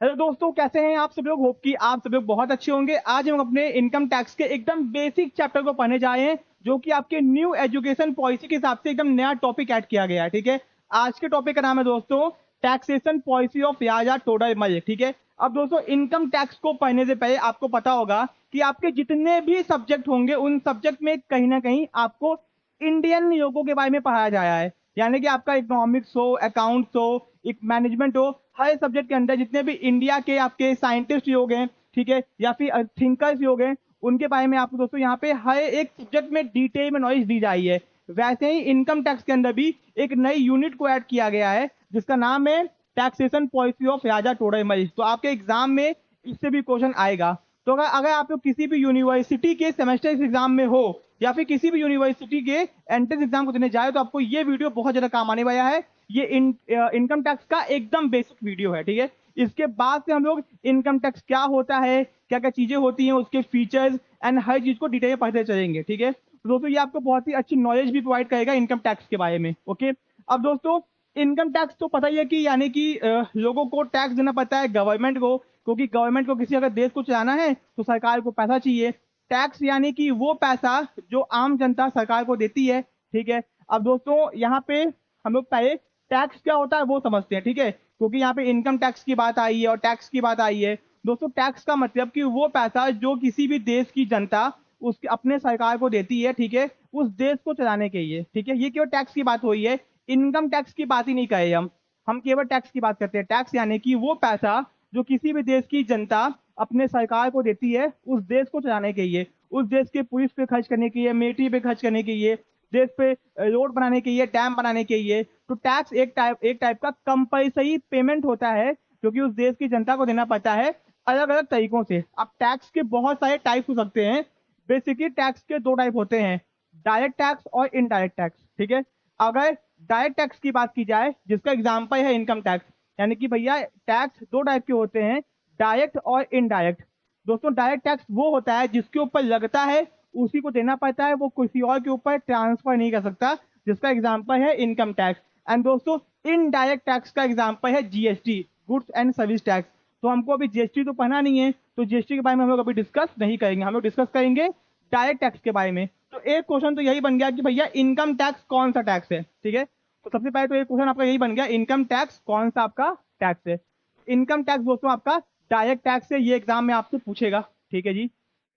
Hello दोस्तों, कैसे हैं आप सब लोग। होप कि आप सब लोग बहुत अच्छे होंगे। आज हम अपने इनकम टैक्स के एकदम बेसिक चैप्टर को पढ़ने जा रहे हैं, जो कि आपके न्यू एजुकेशन पॉलिसी के हिसाब से एकदम नया टॉपिक ऐड किया गया है। ठीक है, आज के टॉपिक का नाम है दोस्तों टैक्सेशन पॉलिसी ऑफ याजा टोडर मलिक। ठीक है, अब दोस्तों इनकम टैक्स को पढ़ने से पहले आपको पता होगा कि आपके जितने भी सब्जेक्ट होंगे उन सब्जेक्ट में कहीं ना कहीं आपको इंडियन लोगों के बारे में पढ़ाया जाया है। यानी कि आपका इकोनॉमिक्स हो, अकाउंट्स हो, एक मैनेजमेंट हो, हर सब्जेक्ट के अंदर जितने भी इंडिया के आपके साइंटिस्ट योग हैं, ठीक है, या फिर थिंकर्स योग हैं, उनके बारे में आपको दोस्तों यहाँ पे हर एक सब्जेक्ट में डिटेल में नॉलेज दी जाई है। वैसे ही इनकम टैक्स के अंदर भी एक नई यूनिट को ऐड किया गया है, जिसका नाम है टैक्सेशन पॉलिसी ऑफ राजा टोडरमल। तो आपके एग्जाम में इससे भी क्वेश्चन आएगा। तो अगर अगर आप लोग किसी भी यूनिवर्सिटी के सेमेस्टर एग्जाम में हो, या फिर किसी भी यूनिवर्सिटी के एंट्रेंस एग्जाम को देने जाए, तो आपको ये वीडियो बहुत ज्यादा काम आने वाला है। ये इनकम टैक्स का एकदम बेसिक वीडियो है। ठीक है, इसके बाद से हम लोग इनकम टैक्स क्या होता है, क्या क्या चीजें होती हैं, उसके फीचर्स एंड हर चीज को डिटेल में पढ़ते चलेंगे। ठीक है, तो दोस्तों ये आपको बहुत ही अच्छी नॉलेज भी प्रोवाइड करेगा इनकम टैक्स के बारे में। ओके, अब दोस्तों इनकम टैक्स तो पता ही है कि यानी कि लोगों को टैक्स देना पड़ता है गवर्नमेंट को, क्योंकि गवर्नमेंट को किसी अगर देश को चलाना है तो सरकार को पैसा चाहिए। टैक्स यानी कि वो पैसा जो आम जनता सरकार को देती है। ठीक है, अब दोस्तों यहाँ पे हम लोग पहले टैक्स क्या होता है वो समझते हैं। ठीक है, क्योंकि यहाँ पे इनकम टैक्स की बात आई है और टैक्स की बात आई है। दोस्तों टैक्स का मतलब कि वो पैसा जो किसी भी देश की जनता उसके अपने सरकार को देती है, ठीक है, उस देश को चलाने के लिए। ठीक है, ये केवल टैक्स की बात हुई है, इनकम टैक्स की बात ही नहीं कहे हम केवल टैक्स की बात करते हैं। टैक्स यानी कि वो पैसा जो किसी भी देश की जनता अपने सरकार को देती है उस देश को चलाने के लिए, उस देश के पुलिस पे खर्च करने के लिए, मिलिट्री पे खर्च करने के लिए, देश पे रोड बनाने के लिए, डैम बनाने के लिए। तो टैक्स एक टाइप का कंपल्सरी पेमेंट होता है, जो कि उस देश की जनता को देना पड़ता है अलग अलग तरीकों से। अब टैक्स के बहुत सारे टाइप्स हो सकते हैं। बेसिकली टैक्स के दो टाइप होते हैं, डायरेक्ट टैक्स और इनडायरेक्ट टैक्स। ठीक है, अगर डायरेक्ट टैक्स की बात की जाए, जिसका एग्जाम्पल है इनकम टैक्स, यानी कि भैया टैक्स दो टाइप के होते हैं, डायरेक्ट और इनडायरेक्ट। दोस्तों डायरेक्ट टैक्स वो होता है जिसके ऊपर लगता है उसी को देना पड़ता है, वो किसी और के ऊपर ट्रांसफर नहीं कर सकता, जिसका एग्जाम्पल है इनकम टैक्स। एंड दोस्तों इनडायरेक्ट टैक्स का एग्जाम्पल है GST, goods and service tax. तो हमको अभी जीएसटी तो पढ़ना नहीं है, तो जीएसटी के बारे में हम लोग अभी डिस्कस नहीं करेंगे, हम लोग डिस्कस करेंगे डायरेक्ट टैक्स के बारे में। तो एक क्वेश्चन तो यही बन गया कि भैया इनकम टैक्स कौन सा टैक्स है। ठीक है, तो सबसे पहले तो एक क्वेश्चन आपका यही बन गया, इनकम टैक्स कौन सा आपका टैक्स है। इनकम टैक्स दोस्तों आपका डायरेक्ट टैक्स है, ये एग्जाम में आपसे पूछेगा। ठीक है जी,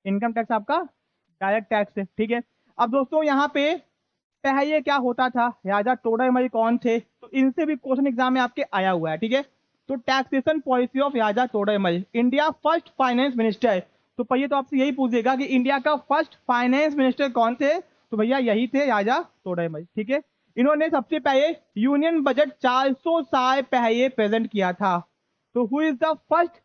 इनकम टैक्स आपका डायरेक्ट टैक्स है। ठीक है, अब दोस्तों यहाँ पे पहले क्या होता था, राजा टोडरमल कौन थे, तो इनसे भी क्वेश्चन एग्जाम में आपके आया हुआ है। ठीक है, तो taxation policy of Raja Todarmal, India first finance minister. तो पहले तो आपसे यही पूछेगा कि इंडिया का फर्स्ट फाइनेंस मिनिस्टर कौन थे, तो भैया यही थे राजा टोडरमल। ठीक है, इन्होंने सबसे पहले यूनियन बजट 400 साल पहले प्रेजेंट किया था। तो who is the first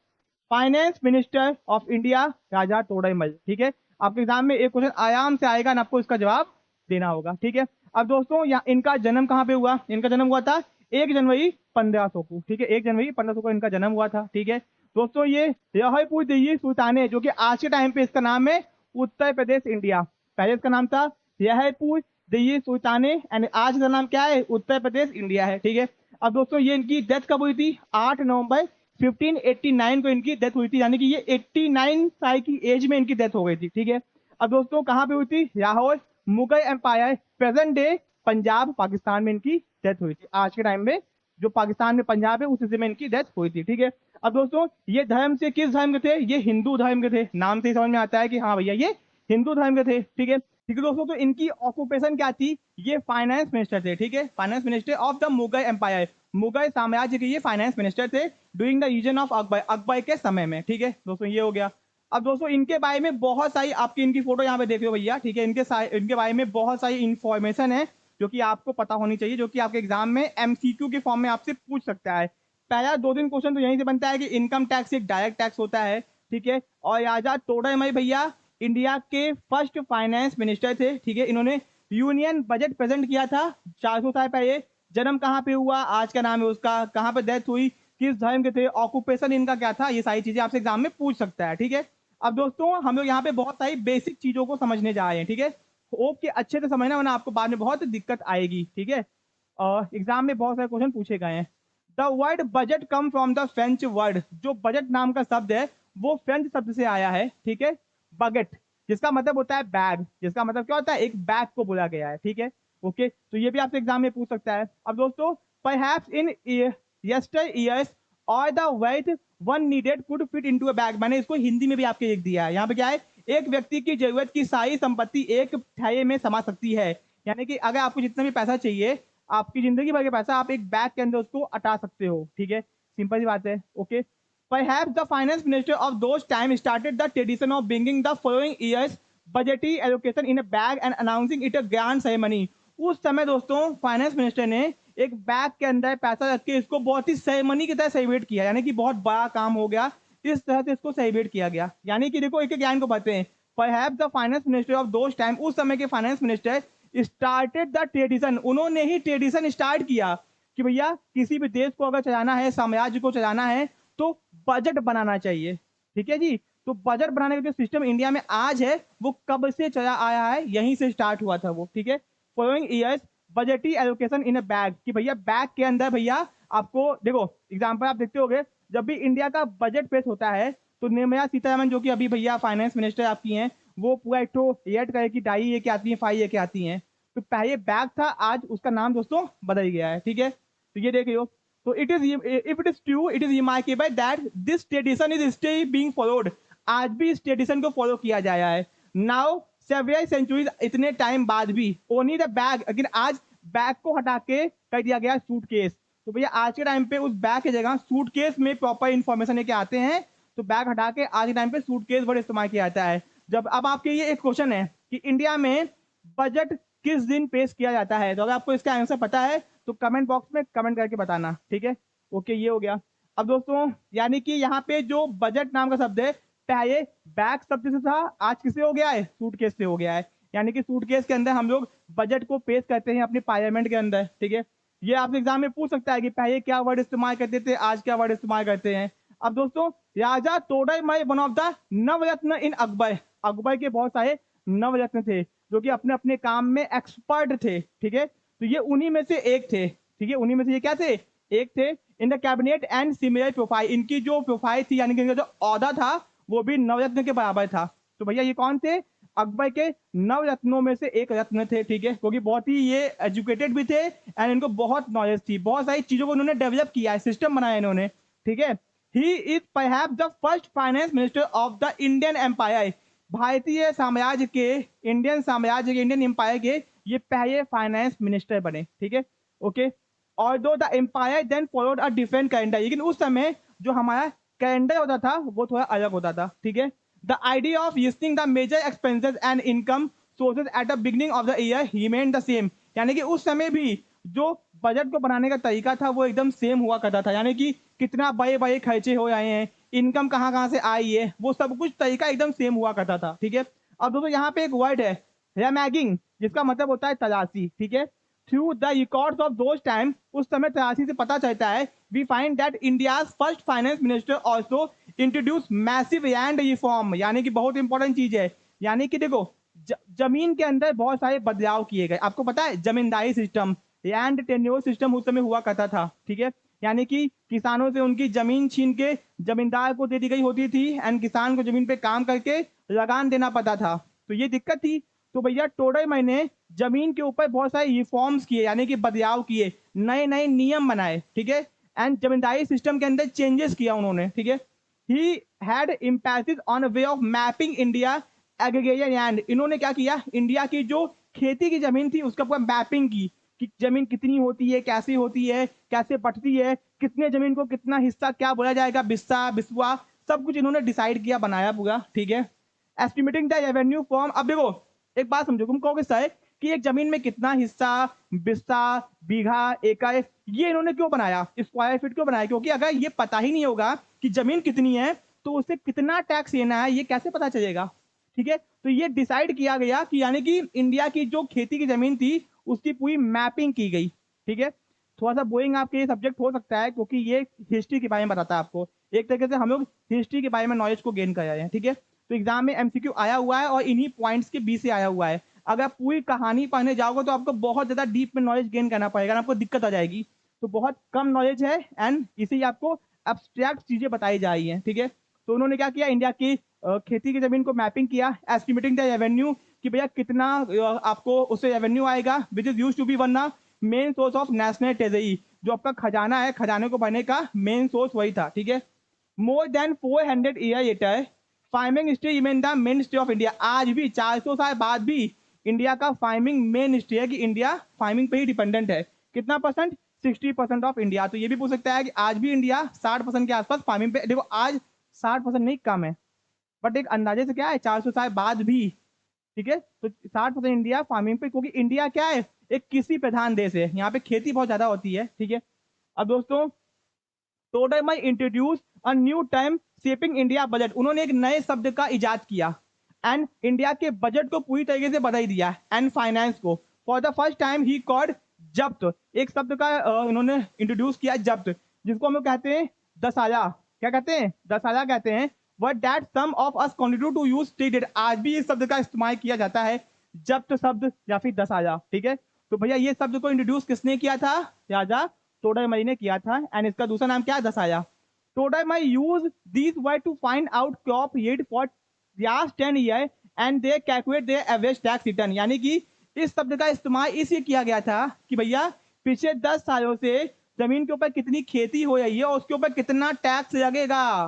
finance minister of India, Raja Todarmal. ठीक है, आपके एग्जाम में एक क्वेश्चन आराम से आएगा ना, आपको इसका जवाब देना होगा। ठीक है, अब दोस्तों यहाँ इनका जन्म कहाँ पे हुआ, इनका जन्म हुआ था 1 जनवरी 1500 को। ठीक है, 1 जनवरी 1500 को इनका जन्म हुआ था। ठीक है, दोस्तों ये जौहरपुर दिल्ली सुल्ताने, जो कि आज के टाइम पे इसका नाम है उत्तर प्रदेश इंडिया। पहले इसका नाम था जौहरपुर दिल्ली सुल्ताने एंड आज का नाम क्या है, उत्तर प्रदेश इंडिया है। ठीक है, अब दोस्तों ये इनकी डेथ कब हुई थी, 8 नवंबर 1589 को इनकी डेथ हुई थी, यानी कि ये 89 साल की एज में इनकी डेथ हो गई थी। ठीक है, अब दोस्तों कहाँ पे हुई थी, Lahore Mughal empire present day Punjab Pakistan में इनकी डेथ हुई थी। आज के टाइम में जो पाकिस्तान में पंजाब है उस हिस्से में इनकी डेथ हुई थी। ठीक है, अब दोस्तों ये धर्म से किस धर्म के थे, ये हिंदू धर्म के थे। नाम से ही समझ में आता है कि हाँ भैया ये हिंदू धर्म के थे। ठीक है, ठीक है दोस्तों, तो इनकी ऑक्यूपेशन क्या थी, ये फाइनेंस मिनिस्टर थे। ठीक है, finance minister of the Mughal empire, Mughal साम्राज्य के ये फाइनेंस मिनिस्टर थे during the region of Akbar, Akbar के समय में। ठीक है दोस्तों, ये हो गया। अब दोस्तों इनके बारे में बहुत सारी आपकी इनकी फोटो यहाँ पे देख लो भैया। ठीक है, इनके बारे में बहुत सारी इंफॉर्मेशन है जो कि आपको पता होनी चाहिए, जो कि आपके एग्जाम में एमसीक्यू के फॉर्म में आपसे पूछ सकता है। पहला 2 दिन क्वेश्चन तो यहीं से बनता है कि इनकम टैक्स एक डायरेक्ट टैक्स होता है। ठीक है, और राजा टोडरमल भैया इंडिया के फर्स्ट फाइनेंस मिनिस्टर थे। ठीक है, इन्होंने यूनियन बजट प्रेजेंट किया था 400 साल पहले। जन्म कहाँ पे हुआ, आज का नाम है उसका, कहाँ पे डेथ हुई, किस धर्म के थे, ऑक्यूपेशन इनका क्या था, ये सारी चीजें आपसे एग्जाम में पूछ सकता है। ठीक है, अब दोस्तों हम लोग यहाँ पे बहुत सारी बेसिक चीजों को समझने जा रहे हैं। ठीक है, होप कि अच्छे से समझना, वरना आपको बाद में बहुत दिक्कत आएगी। ठीक है, और एग्जाम में बहुत सारे क्वेश्चन पूछे गए हैं। The word budget come from the French word, जो बजट नाम का शब्द है वो फ्रेंच शब्द से आया है, ठीक है। बगट, जिसका मतलब होता है बैग, जिसका मतलब क्या होता है, एक बैग को बोला गया है, ठीक है। ओके, तो ये भी आपसे एग्जाम में पूछ सकता है। अब दोस्तों, परहैप्स इन यस्टर ईयर्स और the weight one needed could fit into a bag, मैंने इसको हिंदी में भी आपके लिख दिया है। यहाँ पे क्या है, एक व्यक्ति की जरूरत की सारी संपत्ति एक थैले में समा सकती है, यानी कि अगर आपको जितना भी पैसा चाहिए, आपकी जिंदगी भर का पैसा, आप एक बैग के अंदर उसको अटा सकते हो, ठीक है। सिंपल सी बात है। Okay, perhaps the finance minister of those time started the tradition of bringing the following year's budgetary allocation in a bag and announcing it a grand ceremony। उस समय दोस्तों फाइनेंस मिनिस्टर ने एक बैग के अंदर पैसा रख के इसको बहुत ही सेरेमनी की तरह सेलिब्रेट किया, यानी कि बहुत बड़ा काम हो गया, इस तरह से इसको सेलिब्रेट किया गया। यानी कि देखो, एक एक ज्ञान को पढ़ते हैं। Perhaps the finance minister of those time, उस समय के finance minister started the tradition, उन्होंने ही ट्रेडिशन स्टार्ट किया कि भैया किसी भी देश को अगर चलाना है, साम्राज्य को चलाना है, तो बजट बनाना चाहिए, ठीक है जी। तो बजट बनाने का जो सिस्टम इंडिया में आज है वो कब से चला आया है, यहीं से स्टार्ट हुआ था वो, ठीक है। Following years budgetary allocation in a bag, कि भैया बैग के अंदर भैया आपको देखो, एग्जांपल आप देखते होगे, जब भी इंडिया का बजट पेश होता है तो निर्मला सीतारमन जो कि अभी भैया फाइनेंस मिनिस्टर आपकी हैं, वो पूरा एक तो रेड कलर की डाई लेके आती है, फाई लेके आती हैं। तो पहले बैग था, आज उसका नाम दोस्तों बदल गया है, ठीक है। तो ये देख लो, तो it is, if it is true, it is remarkable that this tradition is still being followed, आज भी इस ट्रेडिशन को फॉलो किया जा रहा है। नाउ सेवरल सेंचुरीज, इतने टाइम बाद भी, ओनली द बैग, लेकिन आज बैग को हटा के कर दिया गया सूटकेस। तो भैया आज के टाइम पे उस बैग की जगह सूटकेस में प्रॉपर इंफॉर्मेशन लेके आते हैं, तो बैग हटा के आज के टाइम पे सूटकेस वर्ड इस्तेमाल किया जाता है। जब अब आपके ये एक क्वेश्चन है कि इंडिया में बजट किस दिन पेश किया जाता है, तो अगर आपको इसका आंसर पता है तो कमेंट बॉक्स में कमेंट करके बताना, ठीक है। ओके, ये हो गया। अब दोस्तों, यानी कि यहाँ पे जो बजट नाम का शब्द है, पहले बैग शब्द से था, आज किससे हो गया है, सूटकेस से हो गया है। यानी कि सूटकेस के अंदर हम लोग बजट को पेश करते हैं अपने पार्लियामेंट के अंदर, ठीक है। ये आपसे एग्जाम में पूछ सकता है कि पहले क्या वर्ड इस्तेमाल करते थे, आज क्या वर्ड इस्तेमाल करते हैं। अब दोस्तों, राजा तोड़ाई वन ऑफ द नवरत्न इन अकबर, अकबर के बहुत सारे नवरत्न थे जो कि अपने अपने काम में एक्सपर्ट थे, ठीक है। तो ये उन्हीं में से एक थे, ठीक है, उन्हीं में से ये क्या थे, एक थे। In the cabinet and similar profile, इनकी जो प्रोफाइल थी, यानी कि इनका जो औहदा था वो भी नवरत्न के बराबर था। तो भैया ये कौन थे, अकबर के नवरत्नों में से एक रत्न थे, ठीक है, क्योंकि बहुत ही ये एजुकेटेड भी थे एंड इनको बहुत नॉलेज थी, बहुत सारी चीजों को उन्होंने डेवलप किया है, सिस्टम बनाया इन्होंने, ठीक है। He is perhaps the first finance minister of the Indian empire, भारतीय साम्राज्य के, इंडियन साम्राज्य के, इंडियन एम्पायर के ये पहले फाइनेंस मिनिस्टर बने, ठीक है। ओके, और though the empire then followed a different calendar, लेकिन उस समय जो हमारा कैलेंडर होता था वो थोड़ा अलग होता था, ठीक है। The idea of listing the major expenses and income sources at the beginning of the year remain the same, यानी कि उस समय भी जो बजट को बनाने का तरीका था वो एकदम सेम हुआ करता था, यानी कि कितना बड़े बड़े खर्चे हो रहे हैं, इनकम कहाँ कहाँ से आई है, वो सब कुछ तरीका एकदम सेम हुआ करता था, ठीक है। अब दोस्तों यहाँ पे एक वर्ड है रैमैगिंग, जिसका मतलब होता है तलाशी, ठीक है। Through the records of those time, उस समय तलाशी से पता चलता है, we find that India's first finance minister also introduce massive land reform, यानी कि बहुत इंपॉर्टेंट चीज है। यानी कि देखो, जमीन के अंदर बहुत सारे बदलाव किए गए, आपको पता है जमींदारी सिस्टम, लैंड टेन्योर सिस्टम उस समय हुआ करता था, ठीक है। यानी कि किसानों से उनकी जमीन छीन के जमींदार को दे दी गई होती थी एंड किसान को जमीन पे काम करके लगान देना पड़ता था, तो ये दिक्कत थी। तो भैया टोडरमल ने जमीन के ऊपर बहुत सारे रिफॉर्म्स किए, यानी कि बदलाव किए, नए नए नियम बनाए, ठीक है, एंड जमींदारी सिस्टम के अंदर चेंजेस किया उन्होंने, ठीक है। He had impacted on way of mapping India aggregation land, इन्होंने क्या किया, इंडिया की जो खेती की जमीन थी उसका पूरा मैपिंग की कि जमीन कितनी होती है, कैसी होती है, कैसे बटती है, कितने जमीन को कितना हिस्सा क्या बोला जाएगा, बिस्सा बिस्वा, सब कुछ इन्होंने डिसाइड किया, बनाया पूरा, ठीक है। एस्टिमेटिंग द रेवेन्यू फॉर्म, अब देखो एक बात समझो, तुम कहोगे सर कि एक जमीन में कितना हिस्सा, बिस्सा, बीघा, एकड़, ये इन्होंने क्यों बनाया, स्क्वायर फीट क्यों बनाया, क्योंकि अगर ये पता ही नहीं होगा कि जमीन कितनी है तो उससे कितना टैक्स लेना है ये कैसे पता चलेगा, ठीक है। तो ये डिसाइड किया गया कि यानी कि इंडिया की जो खेती की जमीन थी उसकी पूरी मैपिंग की गई, ठीक है। थोड़ा सा बोरिंग आपके ये सब्जेक्ट हो सकता है क्योंकि ये हिस्ट्री के बारे में बताता है आपको, एक तरीके से हम लोग हिस्ट्री के बारे में नॉलेज को गेन कर रहे हैं, ठीक है। तो एग्जाम में एमसीक्यू आया हुआ है और इन्हीं पॉइंट्स के बीच से आया हुआ है, अगर पूरी कहानी पढ़ने जाओगे तो आपको बहुत ज्यादा डीप में नॉलेज गेन करना पड़ेगा, आपको दिक्कत आ जाएगी। तो बहुत कम नॉलेज है एंड इसे आपको एब्स्ट्रैक्ट चीजें बताई जा रही हैं, ठीक है। तो उन्होंने क्या किया, इंडिया की खेती की जमीन को मैपिंग किया, एस्टिमेटिंग द रेवेन्यू कि भैया कितना आपको उससे रेवेन्यू आएगा, which is use to be one main source of national treasury, जो आपका खजाना है, खजाने को भरने का मेन सोर्स वही था, ठीक है। More than 400 year later farming stay remain the main stay of India. आज भी 400 साल बाद भी इंडिया का फार्मिंग मेन स्टे है कि इंडिया फार्मिंग पे ही डिपेंडेंट है। कितना परसेंट? 60% of India. तो ये भी पूछ सकता है कि आज भी इंडिया 60% के आसपास फार्मिंग पे, देखो आज 60% नहीं कम है, बट एक अंदाजे से क्या है 400 साल बाद भी, ठीक है। तो 60% इंडिया फार्मिंग पे, क्योंकि इंडिया क्या है, एक कृषि प्रधान देश है, यहाँ पे खेती बहुत ज्यादा होती है, ठीक है। अब दोस्तों टोडर मैं introduce a new term shaping India budget, उन्होंने एक नए शब्द का इजाद किया एंड इंडिया के बजट को पूरी तरीके से बदल दिया एंड फाइनेंस को। For the first time he called जब्त, एक शब्द का इन्होंने इंट्रोड्यूस किया जब्त, जिसको हम लोग कहते हैं दसाया। क्या कहते हैं? दसाया कहते हैं। But that some of us continue to use stated, आज भी इस शब्द का इस्तेमाल किया जाता है, जब्त शब्द या फिर दसाया, ठीक है। तो भैया ये शब्द को इंट्रोड्यूस किसने किया था? राजा टोडरमल ने किया था एंड इसका दूसरा नाम क्या है? दसाया। Todarmal use this word to find out crop yield for last 10 year and they calculate their average tax return, यानी कि इस शब्द का इस्तेमाल इसलिए किया गया था कि भैया पिछले 10 सालों से जमीन के ऊपर कितनी खेती हो रही है और उसके ऊपर कितना टैक्स लगेगा।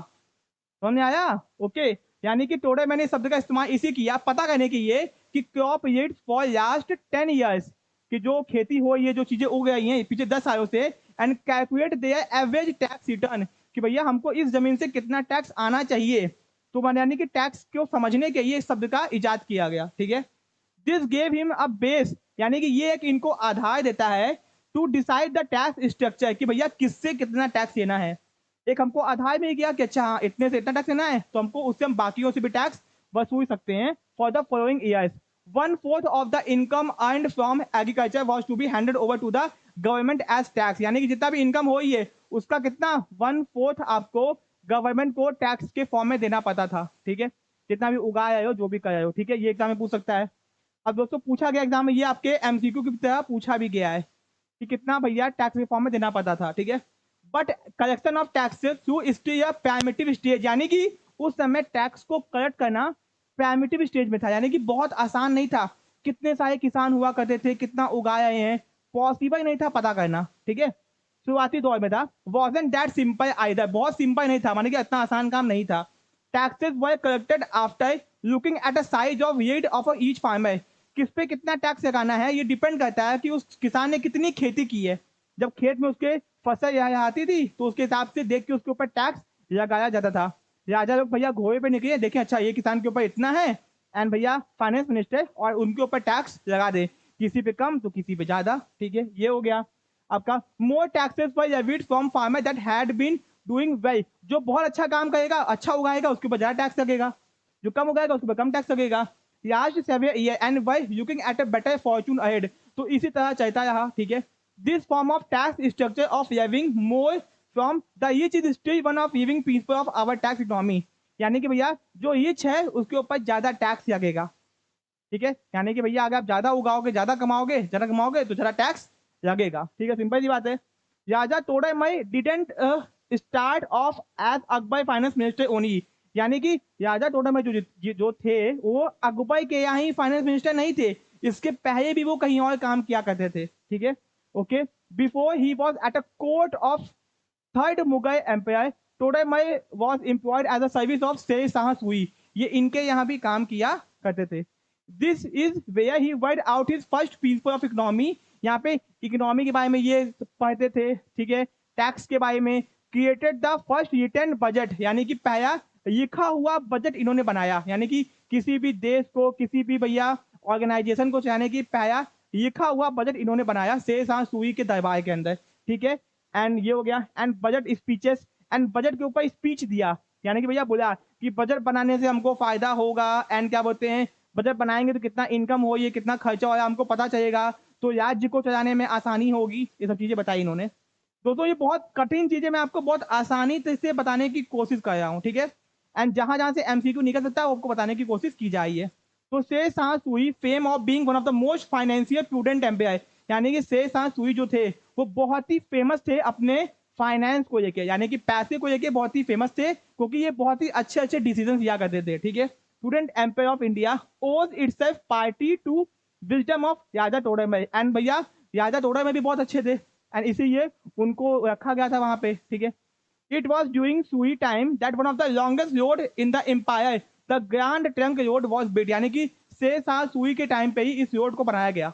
समझ में आया? ओके। यानी कि टोडर मैंने इस शब्द का इस्तेमाल इसी किया पता करने के लिए कि crop yield for last 10 years, कि जो खेती हो रही है, जो चीजें उग रही हैं पिछले 10 सालों से, and calculate their average tax return, कि भैया हमको इस जमीन से कितना टैक्स आना चाहिए। तो मैंने यानी कि टैक्स को समझने के लिए इस शब्द का इजाद किया गया, ठीक है। This gave him a base, यानी कि ये एक इनको आधार देता है to decide the tax structure, कि भैया किससे कितना टैक्स लेना है। एक हमको आधार मिल गया कि अच्छा हाँ इतने से इतना टैक्स लेना है, तो हमको उससे हम बाकियों से भी टैक्स वसूल सकते हैं for the following years. 1/4 of the income earned from agriculture was to be handed over to the government as tax, यानी कि जितना भी इनकम हो रही है उसका कितना 1/4 आपको गवर्नमेंट को टैक्स के फॉर्म में देना पड़ता था, ठीक है। जितना भी उगाया हो, जो भी कराया हो, ठीक है। ये एग्जाम में पूछ सकता है। अब दोस्तों पूछा गया एग्जाम में, ये आपके एमसीक्यू की तरह पूछा भी गया है कि कितना भैया टैक्स रिफॉर्म में देना पड़ता था, ठीक है। But collection of taxes through stage या प्राइमेटिव स्टेज, यानी कि उस समय टैक्स को कलेक्ट करना प्राइमेटिव स्टेज में था, यानी कि बहुत आसान नहीं था। कितने सारे किसान हुआ करते थे, कितना उगा रहे हैं, पॉसिबल नहीं था पता करना, ठीक है। शुरुआती दौर में था। वॉजन दैट सिंपल आइदर, बहुत सिंपल नहीं था, माने कि इतना आसान काम नहीं था। Taxes were collected after looking at a size of yield of each farmer, किस पे कितना टैक्स लगाना है ये डिपेंड करता है कि उस किसान ने कितनी खेती की है। जब खेत में उसके फसल यहाँ आती थी तो उसके हिसाब से देख के उसके ऊपर टैक्स लगाया जाता था। राजा लोग भैया घोड़े पे निकले, देखें अच्छा ये किसान के ऊपर इतना है एंड भैया फाइनेंस मिनिस्टर और उनके ऊपर टैक्स लगा दे, किसी पे कम तो किसी पे ज्यादा, ठीक है। ये हो गया आपका। More taxes for levied from farmer that had been doing well, जो बहुत अच्छा काम करेगा, अच्छा उगाएगा, उसके ऊपर ज्यादा टैक्स लगेगा, जो कम उगाएगा उसके ऊपर कम टैक्स लगेगा। Last 7 year and by looking at a better fortune ahead, तो इसी तरह चलता रहा, ठीक है। This form of tax structure of living more from the rich is still one of living principle of our tax economy, यानी कि भैया जो रिच है उसके ऊपर ज्यादा टैक्स लगेगा, ठीक है। यानी कि भैया अगर आप ज्यादा उगाओगे, ज्यादा कमाओगे तो ज्यादा टैक्स लगेगा, ठीक है। सिंपल सी बात है। Raja Todarmal didn't start off as Akbar finance minister only, यानी कि राजा टोडरमल जो थे वो अकबर के यहाँ ही फाइनेंस मिनिस्टर नहीं थे, इसके पहले भी वो कहीं और काम किया करते थे, ठीक है। Okay. Before he was at a court of third Mughal empire, Todarmal was employed as a service of Sher Shah Suri, ये इनके यहाँ भी काम किया करते थे। This is where he word out his first principle of economy, यहाँ पे इकोनॉमी के बारे में ये पढ़ते थे, ठीक है। टैक्स के बारे में। Created the first return budget, यानी कि पहला लिखा हुआ बजट इन्होंने बनाया, यानी कि किसी भी देश को, किसी भी भैया ऑर्गेनाइजेशन को चलाने की पहला लिखा हुआ बजट इन्होंने बनाया शेर शाह सूरी के दरबार के अंदर, ठीक है। एंड ये हो गया। And budget speeches, and budget के ऊपर स्पीच दिया, यानी कि भैया बोला कि बजट बनाने से हमको फायदा होगा एंड क्या बोलते हैं, बजट बनाएंगे तो कितना इनकम हो, ये कितना खर्चा हो रहा है हमको पता चलेगा, तो राज्य को चलाने में आसानी होगी, ये सब चीजें बताई इन्होंने। दोस्तों ये बहुत कठिन चीजें मैं आपको बहुत आसानी से बताने की कोशिश कर रहा हूँ, ठीक है। एंड जहां जहां से एमसीक्यू निकल सकता है वो आपको बताने की कोशिश की जा रही है। तो Sher Shah Suri fame of being one of the most financial prudent empire, यानी कि शेर शाह सूरी जो थे वो बहुत ही फेमस थे अपने फाइनेंस को लेके, यानी कि पैसे को लेके बहुत ही फेमस थे, क्योंकि ये बहुत ही अच्छे अच्छे डिसीजन लिया करते थे, ठीक है। Student empire of India owes itself party to wisdom of Raja Todarmal, and भैया राजा तोड़रमल भी बहुत अच्छे थे, एंड इसीलिए उनको रखा गया था वहां पे, ठीक है। It was during Suri time that one of the longest road in the empire the grand trunk road was built, यानी कि 6 साल सुई के टाइम पे ही इस रोड को बनाया गया,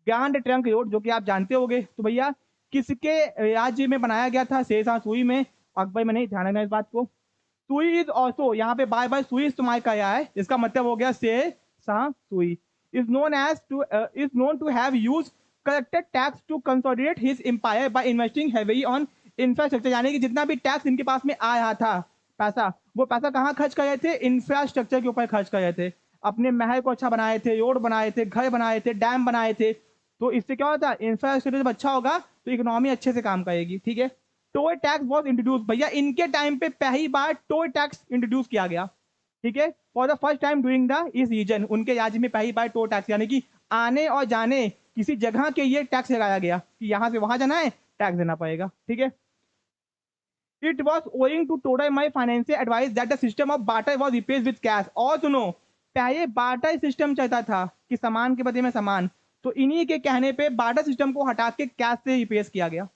ग्रैंड ट्रंक रोड, जो कि आप जानते होंगे। तो भैया किसके राज्य में बनाया गया था 6 साल सुई में? अकबर में नहीं, ध्यान रखना इस बात को। सुई इज ऑल्सो, यहाँ पे बाय बाय सुई इस्तेमाल किया है, इसका मतलब हो गया 6 साल Suri. Is known to have used collected tax to consolidate his empire by investing heavily on infrastructure, यानी कि जितना भी टैक्स इनके पास में आ रहा था पैसा, वो पैसा कहाँ खर्च कर रहे थे? इंफ्रास्ट्रक्चर के ऊपर खर्च कर रहे थे, अपने महल को अच्छा बनाए थे, रोड बनाए थे, घर बनाए थे, डैम बनाए थे। तो इससे क्या होता है? इंफ्रास्ट्रक्चर जब अच्छा होगा तो इकोनॉमी अच्छे से काम करेगी, ठीक है। टोल टैक्स वॉज इंट्रोड्यूस, भैया इनके टाइम पे पहली बार टोल टैक्स इंट्रोड्यूस किया गया, ठीक है, for the first time doing the इस रीजन, उनके राज्य में पहली बार टोल टैक्स, यानी कि आने और जाने किसी जगह के ये टैक्स लगाया गया कि यहां से वहां जाना है, टैक्स देना पड़ेगा, ठीक है। It was owing to Todarmal financial advice that the system of barter was replace with cash, और सुनो, पहले बार्टर सिस्टम चलता था कि सामान के बदले में सामान, तो इन्हीं के कहने पे बार्टर सिस्टम को हटा के कैश से रिप्लेस किया गया।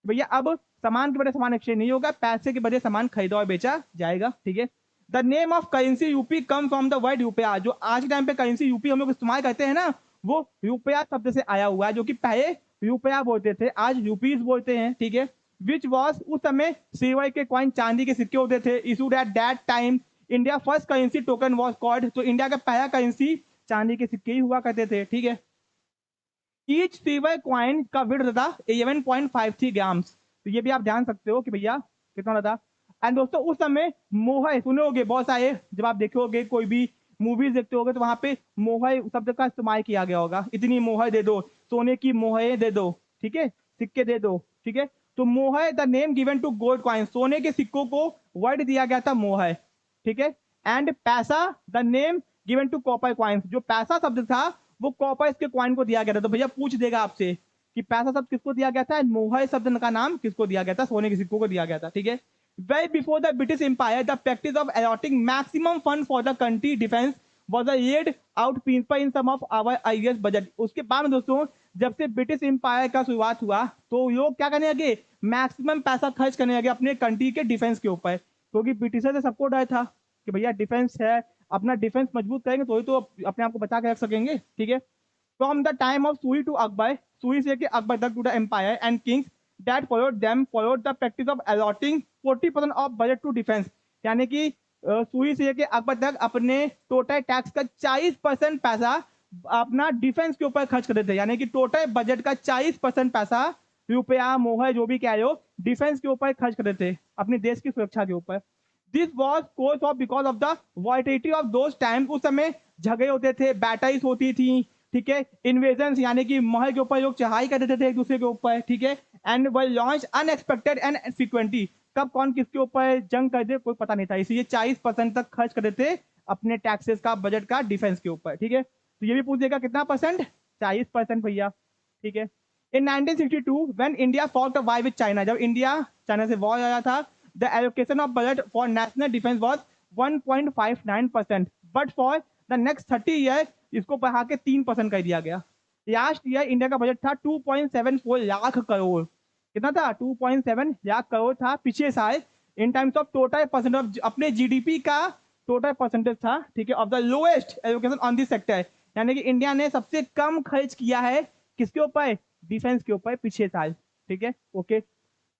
भैया अब सामान के बदले सामान एक्सचेंज नहीं होगा, पैसे के बदले सामान खरीदा और बेचा जाएगा, ठीक है। The name of currency UP come from the word रुपया, जो आज के टाइम पे करेंसी यूपी हम लोग इस्तेमाल करते हैं ना, वो रुपया शब्द से आया हुआ है, जो कि पहले रुपया बोलते थे, आज यूपीज बोलते हैं, ठीक है। विच वॉज, उस समय सिल्वर के कॉइन, चांदी के सिक्के होते थे, issued at that time India first currency token was called, तो इंडिया का पहला करेंसी चांदी के सिक्के ही हुआ करते थे, ठीक है। ईच सिल्वर कॉइन का विड्थ था 11.53 ग्राम्स, तो ये भी आप ध्यान सकते हो कि भैया कितना था। एंड दोस्तों उस समय मोहर सुने होगे बहुत सारे, जब आप देखोगे कोई भी मूवीज देखते होगे तो वहां पे मोहर शब्द का इस्तेमाल किया गया होगा, इतनी मोहर दे दो, सोने की मोहरें दे दो, ठीक है, सिक्के दे दो, ठीक है। तो mohur the name given to gold coin, सोने के सिक्कों को वर्ड दिया गया था मोहर, ठीक है। And paisa the name given to copper coins, जो पैसा शब्द था वो कॉपर के कॉइन को दिया गया था। तो भैया पूछ देगा आपसे कि पैसा शब्द किसको दिया गया था, मोहर शब्द का नाम किसको दिया गया था, सोने के सिक्कों को दिया गया था, ठीक है। Well before the British Empire, the practice of allotting maximum fund for the country defense was a laid out principle in some of our earliest budget. उसके बाद में दोस्तों जब से ब्रिटिश एम्पायर का शुरुआत हुआ तो लोग क्या करने लगे, मैक्सिमम पैसा खर्च करने लगे अपने कंट्री के डिफेंस के ऊपर, क्योंकि ब्रिटिशर से सबको डर था कि भैया डिफेंस है, अपना डिफेंस मजबूत करेंगे तो ही तो अपने आप को बचा के रख सकेंगे, ठीक है। From the time of Suri to Akbar, Suri से अकबर तक to the empire and kings that followed the practice of allotting 40% of budget to defense, यानी कि सुई से लेके अकबर तक अपने टोटल टैक्स का 40% पैसा अपना डिफेंस के ऊपर खर्च करते थे, यानी कि टोटल बजट का 40% पैसा रुपया मोहर जो भी कह रहे हो डिफेंस के ऊपर खर्च करते थे अपने देश की सुरक्षा के ऊपर। This was course of because of the volatility of those time, उस समय झगड़े होते थे, बैटल्स होती थी, ठीक है, इन्वेजन यानी कि महल के ऊपर लोग चढ़ाई कर देते थे एक दूसरे के ऊपर, ठीक है। And way launch unexpected and frequently, कब कौन किसके ऊपर जंग कर दे कोई पता नहीं था, इसलिए 40% तक खर्च कर देते अपने टैक्सेस का बजट का डिफेंस के ऊपर, ठीक है। तो ये भी पूछ देगा कितना परसेंट, 40% भैया, ठीक है। इन 1962 when India fault a war with China, जब इंडिया चाइना से वॉर आया था, the allocation of budget for national defence was 1.59%, but for the next 30 year इसको बढ़ा के 3% कर दिया गया। लास्ट ईयर इंडिया का बजट था 2.74 लाख करोड़, कितना था, 2.7 लाख करोड़ था पिछले साल, in times of total percent of अपने जीडीपी का टोटल परसेंटेज था, ठीक है, of the lowest allocation on this sector, यानी कि इंडिया ने सबसे कम खर्च किया है किसके ऊपर, डिफेंस के ऊपर पिछले साल, ठीक है, okay.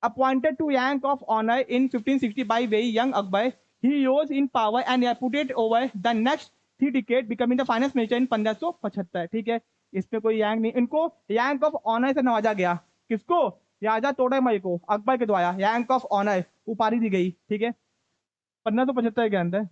Appointed to rank of honour in 1560 by very young Akbar, he rose in power and reputed over the next 3 decade becoming the finance minister in 1575, ठीक है। इसमें कोई रैंक नहीं, इनको रैंक ऑफ ऑनर से नवाजा गया, किसको, राजा तोड़रमल को अकबर के द्वारा रैंक ऑफ ऑनर उपाधि दी गई, ठीक है, 1575 के अंदर।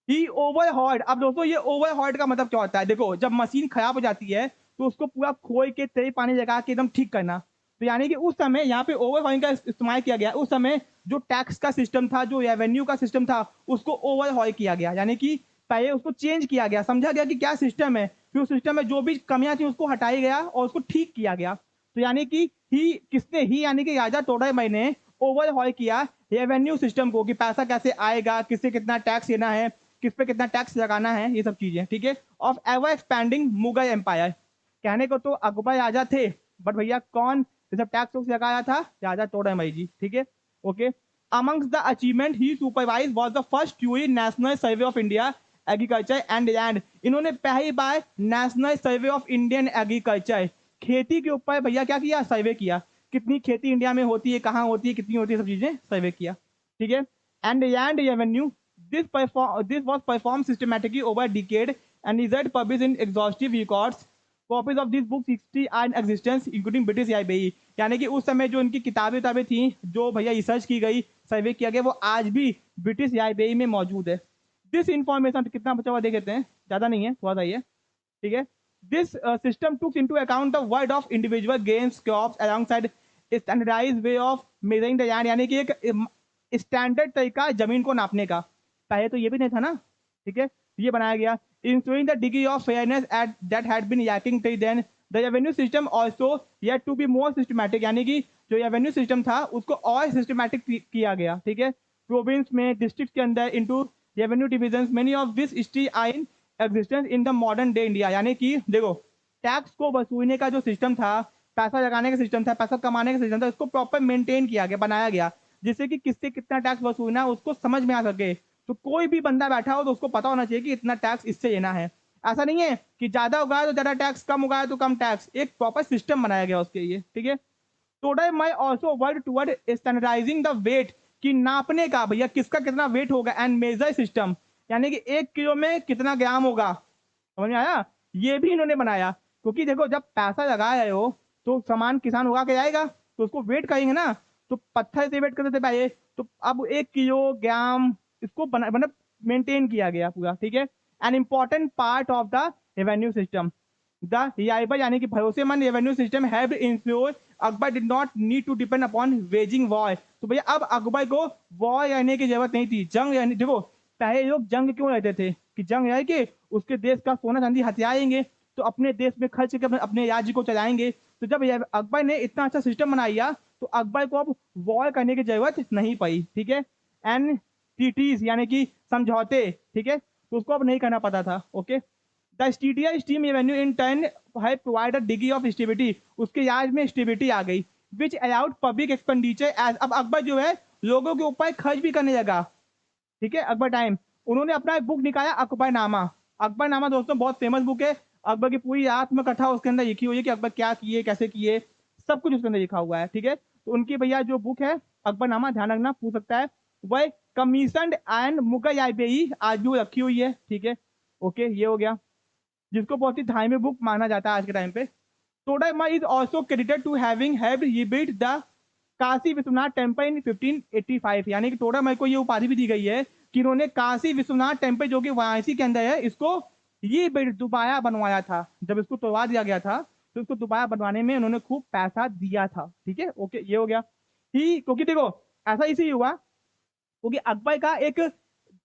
ही ओवरहॉल्ड, अब दोस्तों ये ओवरहॉल्ड का मतलब क्या होता है, देखो जब मशीन खराब हो जाती है तो उसको पूरा खोल के तेज पानी लगा के एकदम ठीक करना, तो यानी कि उस समय यहाँ पे ओवरहॉलिंग का इस्तेमाल किया गया, उस समय जो टैक्स का सिस्टम था, जो रेवेन्यू का सिस्टम था, उसको ओवरहॉल किया गया, यानी कि पहले उसको चेंज किया गया, समझा गया कि क्या सिस्टम है, फिर उस सिस्टम में जो भी कमियां थी उसको हटाया गया और उसको ठीक किया गया। तो यानी कि ही यानी कि राजा टोडरमल ने ओवरहॉल किया रेवेन्यू सिस्टम को, कि पैसा कैसे आएगा, किससे कितना टैक्स लेना है, किस पे कितना टैक्स लगाना है, ये सब चीजें, ठीक है। Of ever expanding Mughal empire, कहने को तो अकबर राजा थे, बट भैया कौन ये सब टैक्स लगाया था? राजा टोडरमल जी, ठीक है। Okay, amongst the achievement he supervised was the first truly national survey of India agriculture and land। इन्होंने पहली बार national survey of Indian agriculture, खेती के ऊपर भैया क्या किया? सर्वे किया, कितनी खेती इंडिया में होती है, कहाँ होती है, कितनी होती है, सब चीजें सर्वे किया, ठीक है। And land revenue, this was perform systematically over decade and result publish in exhaustive records. Copies of this book 60 are in existence including British IBE, यानी कि उस समय जो इनकी किताबें थी, जो भैया रिसर्च की गई, सर्वे किया गया, वो आज भी ब्रिटिश आईबीई में मौजूद है। दिस इंफॉर्मेशन कितना बचा हुआ देख लेते हैं, ज्यादा नहीं है, थोड़ा सा ही है, ठीक है। This system took into account the word of individual games crops alongside standardised way of measuring the land, यानी कि एक स्टैंडर्ड तरीका जमीन को नापने का। पहले तो ये भी नहीं था ना, ठीक है, ये बनाया गया। Ensuring the degree of fairness at that had been lacking till then, the revenue system also yet to be more systematic, यानी कि जो रेवेन्यू सिस्टम था उसको और सिस्टमैटिक किया गया, ठीक है। प्रोविंस में, डिस्ट्रिक्ट के अंदर into revenue divisions, many of this still are in existence in the modern day India, यानी कि देखो टैक्स को वसूलने का जो सिस्टम था, पैसा लगाने का सिस्टम था, पैसा कमाने का सिस्टम था, उसको प्रॉपर मेंटेन किया गया, बनाया गया, जिससे कि किससे कितना टैक्स वसूलना है उसको समझ में आ सके। तो कोई भी बंदा बैठा हो तो उसको पता होना चाहिए कि इतना टैक्स इससे लेना है। ऐसा नहीं है कि ज्यादा उगाया तो ज्यादा टैक्स, कम उगाया तो कम टैक्स, एक प्रॉपर सिस्टम बनाया गया उसके लिए, ठीक है। टुडे मैं also work toward standardising the weight, कि नापने का भैया किसका कितना वेट होगा, एंड मेजर सिस्टम, यानी कि 1 किलो में कितना ग्राम होगा, समझ में आया? ये भी इन्होंने बनाया, क्योंकि देखो जब पैसा लगा रहे हो तो सामान किसान उगा के जाएगा, तो उसको वेट करेंगे ना, तो पत्थर से वेट करते थे पहले, तो अब 1 किलोग्राम इसको बना मतलब मेंटेन किया गया पूरा, ठीक है। An important part of the revenue system, the reliable यानी कि भरोसेमंद revenue system have ensure Akbar did not need to depend upon waging war. तो भैया अब अकबर को वॉर रहने की जरूरत नहीं थी, जंग रहने, देखो पहले लोग जंग क्यों रहते थे, कि जंग रह के उसके देश का सोना चांदी हथियाएंगे, तो अपने देश में खर्च करके अपने राज्य को चलाएंगे। तो जब अकबर ने इतना अच्छा सिस्टम बनाया तो अकबर को अब वॉर करने की जरूरत नहीं पड़ी, ठीक है। एंड ट्रीटीज यानी कि समझौते, ठीक है, तो उसको अब नहीं करना पता था, okay. The steadier steam revenue in turn है provide a degree of stability, उसके याद में स्टेबिलिटी आ गई, which allowed public expenditure as, अब अकबर जो है लोगों के ऊपर खर्च भी करने लगा, ठीक है। अकबर टाइम उन्होंने अपना एक बुक निकाला अकबरनामा। अकबरनामा दोस्तों बहुत फेमस बुक है, अकबर की पूरी आत्मकथा उसके अंदर लिखी हुई है कि अकबर क्या किए, कैसे किए, सब कुछ उसके अंदर लिखा हुआ है, ठीक है। तो उनकी भैया जो बुक है अकबरनामा, ध्यान रखना पूछ सकता है, वह कमीशन एंड मुगल आईबीई आज भी वो रखी हुई है, ठीक है। ओके, ये हो गया, जिसको बहुत ही धार्मिक बुक माना जाता है आज के टाइम पे। Todayma is also credited to having helped rebuild the Kashi Vishwanath temple in 1585, यानी कि टोडामल को ये उपाधि भी दी गई है कि इन्होंने काशी विश्वनाथ टेम्पल जो कि वाराणसी के अंदर है, इसको ये दोबारा बनवाया था। जब इसको तोड़वा दिया गया था तो इसको दोबारा बनवाने में उन्होंने खूब पैसा दिया था, ठीक है। ओके, ये हो गया ही, क्योंकि देखो ऐसा इसी हुआ क्योंकि अकबर का एक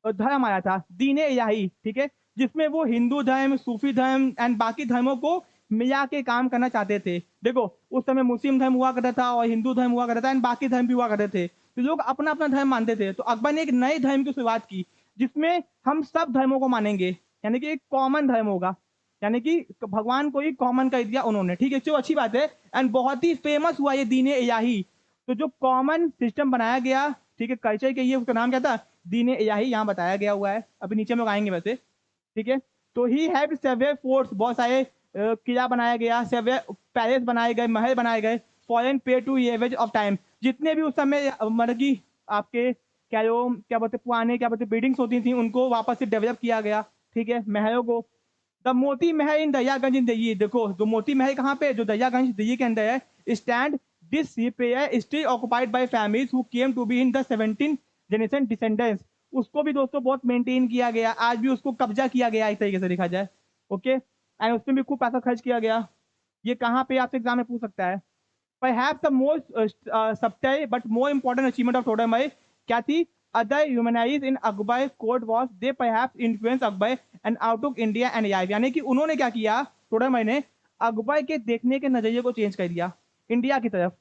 धर्म आया था दीन इलाही, ठीक है, जिसमें वो हिंदू धर्म, सूफी धर्म एंड बाकी धर्मों को मिला के काम करना चाहते थे। देखो उस समय मुस्लिम धर्म हुआ करता था और हिंदू धर्म हुआ करता था एंड बाकी धर्म भी हुआ करते थे, तो लोग अपना अपना धर्म मानते थे। तो अकबर ने एक नए धर्म की शुरुआत की जिसमें हम सब धर्मों को मानेंगे, यानी कि एक कॉमन धर्म होगा, यानी कि भगवान को ही कॉमन कर दिया उन्होंने, ठीक है, जो अच्छी बात है। एंड बहुत ही फेमस हुआ ये दीन इलाही, तो जो कॉमन सिस्टम बनाया गया, ठीक है, कल्चर के लिए, उसका नाम क्या था? दीन इलाही, यहाँ बताया गया हुआ है, अभी नीचे हम लोग आएंगे वैसे, ठीक है। तो ही हैव सेवरल फोर्ट्स, बहुत सारे किला बनाया गया, सेवरल पैलेस बनाए गए, महल बनाए गए, फॉरेन पे टू एवरेज ऑफ टाइम, जितने भी उस समय मतलब कि आपके क्या बोलते पुराने क्या बोलते बिल्डिंग्स होती थी उनको वापस से डेवलप किया गया, ठीक है, महलों को। द मोती महल इन दरियागंज इन दिल्ली, देखो जो मोती महल कहाँ पे, जो दरियागंज दिल्ली के अंदर है, stand this repair still occupied by families who came to be in the 17 generation descendants, उसको भी दोस्तों बहुत मेंटेन किया गया, आज भी उसको कब्जा किया गया एक तरीके से देखा जाए, ओके। एंड उसमें भी खूब पैसा खर्च किया गया। ये कहाँ पे आपसे एग्जाम में पूछ सकता है। Perhaps the most subtle but more important achievement of Totemai क्या थी? Other humanized in Akbar court was they perhaps influenced Akbar and outtook India and Life, यानी कि उन्होंने क्या किया, टोडरमल ने अकबर के देखने के नजरिए को चेंज कर दिया। इंडिया की तरफ।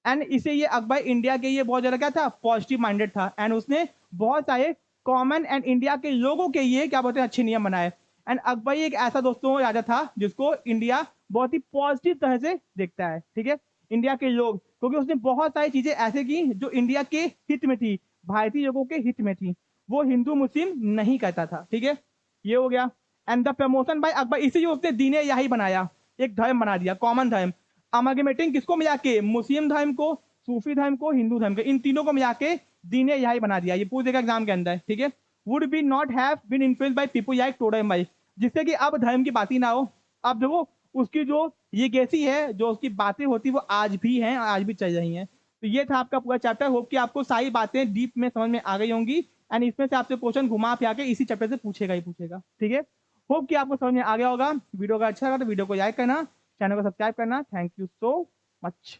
एंड इसे ये अकबर इंडिया के ये बहुत ज्यादा क्या था, पॉजिटिव माइंडेड था। एंड उसने बहुत सारे कॉमन एंड इंडिया के लोगों के ये क्या बोलते हैं अच्छे नियम बनाए। एंड अकबर एक ऐसा दोस्तों राजा था जिसको इंडिया बहुत ही पॉजिटिव तरह से देखता है, ठीक है, इंडिया के लोग, क्योंकि उसने बहुत सारी चीजें ऐसे की जो इंडिया के हित में थी, भारतीय लोगों के हित में थी, वो हिंदू मुस्लिम नहीं कहता था, ठीक है, ये हो गया। And the promotion by Akbar, इसी उसने दीन यही बनाया, एक धर्म बना दिया, कॉमन धर्म, अमागमेटिंग किसको मिला के, मुस्लिम धर्म को, सूफी धर्म को, हिंदू धर्म को, इन तीनों को मिला के दीन यही बना दिया। ये पूछेगा एग्जाम के अंदर, ठीक है। Would be not have been influenced by people like Todar भाई, जिससे कि अब धर्म की बात ही ना हो। अब देखो उसकी जो ये कैसी है, जो उसकी बातें होती वो आज भी हैं, आज भी चल रही हैं। तो ये था आपका पूरा चैप्टर। होप कि आपको सारी बातें डीप में समझ में आ गई होंगी। एंड इसमें से आपसे क्वेश्चन घुमा फिरा के इसी चैप्टर से पूछेगा ही पूछेगा, ठीक है। होप कि आपको समझ में आ गया होगा। वीडियो का अच्छा लगा तो वीडियो को लाइक करना, चैनल को सब्सक्राइब करना। Thank you so much.